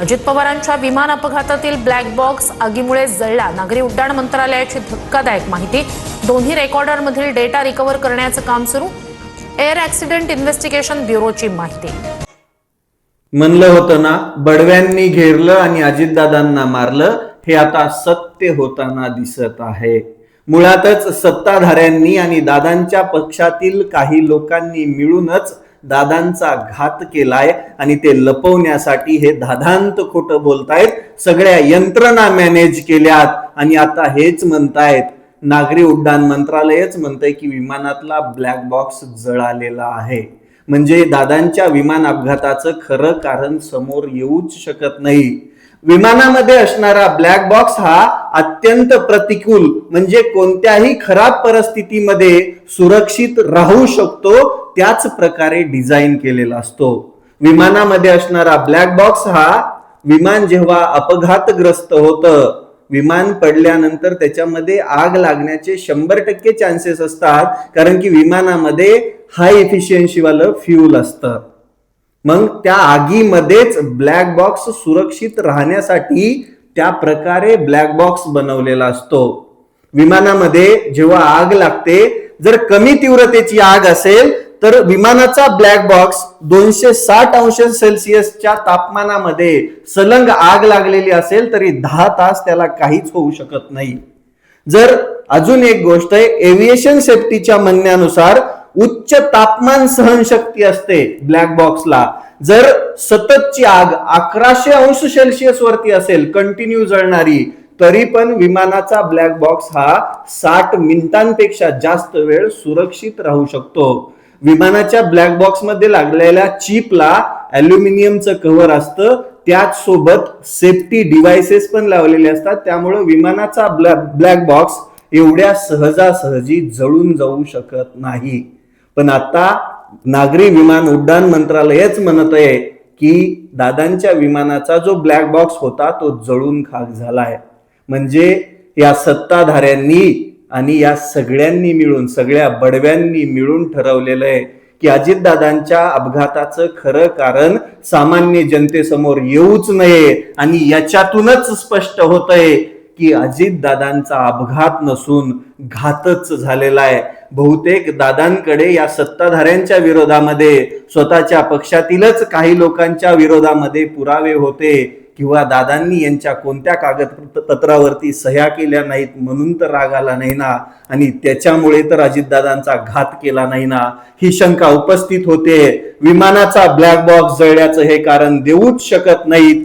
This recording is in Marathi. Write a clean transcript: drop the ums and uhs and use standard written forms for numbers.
अजित पवारांच्या विमान अपघातातील ब्लॅक बॉक्स आगीमुळे जळला. नागरी उड्डाण मंत्रालयाची धक्कादायक माहिती. दोन्ही रेकॉर्डरमधील डेटा रिकव्हर करण्याचं काम सुरू. एअर ॲक्सिडेंट इन्व्हेस्टिगेशन ब्युरोची माहिती. म्हणलं होतं ना, बडव्यांनी घेरलं आणि अजितदादांना मारलं. हे आता सत्य होताना दिसत आहे. मुळातच सत्ताधाऱ्यांनी आणि दादांच्या पक्षातील काही लोकांनी मिळूनच दादांचा घात केलाय आणि ते लपवण्यासाठी हे दादांत खोटं बोलतायत. सगळ्या यंत्रणा मॅनेज केल्यात आणि आता हेच म्हणतायत, नागरी उड्डाण मंत्रालयच म्हणतंय की विमानातला ब्लॅक बॉक्स जळालेला आहे. म्हणजे दादांच्या विमान अपघाताचं खरं कारण समोर येऊच शकत नाही. विमानामध्ये असणारा ब्लॅक बॉक्स हा अत्यंत प्रतिकूल, म्हणजे कोणत्याही खराब परिस्थितीमध्ये सुरक्षित राहू शकतो, त्याच प्रकारे डिझाईन केलेला असतो. विमानामध्ये असणारा ब्लॅक बॉक्स हा विमान जेव्हा अपघातग्रस्त होतं, विमान पडल्यानंतर त्याच्यामध्ये आग लागण्याचे 100% चान्सेस असतात, कारण की विमानामध्ये हाय इफिशियन्सी वालं फ्यूल असतं. मग त्या आगीमध्येच ब्लॅक बॉक्स सुरक्षित राहण्यासाठी त्या प्रकारे ब्लॅक बॉक्स बनवलेला असतो. विमानामध्ये जेव्हा आग लागते, जर कमी तीव्रतेची आग असेल तर विमानाचा ब्लॅक बॉक्स 260 अंश सेल्सिअसच्या तापमानामध्ये सलंग आग लागलेली असेल तरी 10 तास त्याला काहीच होऊ शकत नाही. जर अजून एक गोष्ट आहे, एव्हिएशन सेफ्टीच्या म्हणण्यानुसार उच्च तापमान सहनशक्ती असते ब्लॅक बॉक्सला. जर सततची आग 1100 अंश सेल्सिअस वरती असेल, कंटिन्यू जळणारी, तरी पण विमानाचा ब्लॅक बॉक्स हा 60 मिनिटांपेक्षा जास्त वेळ सुरक्षित राहू शकतो. विमानाच्या ब्लॅक बॉक्स मध्ये लागलेल्या चिपला अल्युमिनियमचं कव्हर असतं, त्याच सोबत सेफ्टी डिव्हाइसेस पण लावलेले असतात. त्यामुळे विमानाचा ब्लॅक बॉक्स एवढ्या सहजासहजी जळून जाऊ शकत नाही. पण आता नागरी विमान उड्डाण मंत्रालयच म्हणत आहे की दादांच्या विमानाचा जो ब्लॅक बॉक्स होता तो जळून खाक झालाय. म्हणजे या सत्ताधाऱ्यांनी आणि या सगळ्यांनी मिळून, सगळ्या बडव्यांनी मिळून ठरवलेलं आहे की अजितदादांच्या अपघाताचं खरं कारण सामान्य जनतेसमोर येऊच नये. आणि याच्यातूनच स्पष्ट होतंय की अजितदादांचा अपघात नसून घातच झालेला आहे. बहुतेक दादांकडे या सत्ताधाऱ्यांच्या विरोधामध्ये स्वतःच्या पक्षातीलच काही लोकांच्या विरोधामध्ये पुरावे होते, किंवा दादांनी यांच्या कोणत्या कागदपत्रावरती सह्या केल्या नाहीत म्हणून तर राग आला नाही ना, आणि त्याच्यामुळे तर अजितदादांचा घात केला नाही ना, ही शंका उपस्थित होते. विमानाचा ब्लॅक बॉक्स जळल्याचं हे कारण देऊच शकत नाहीत.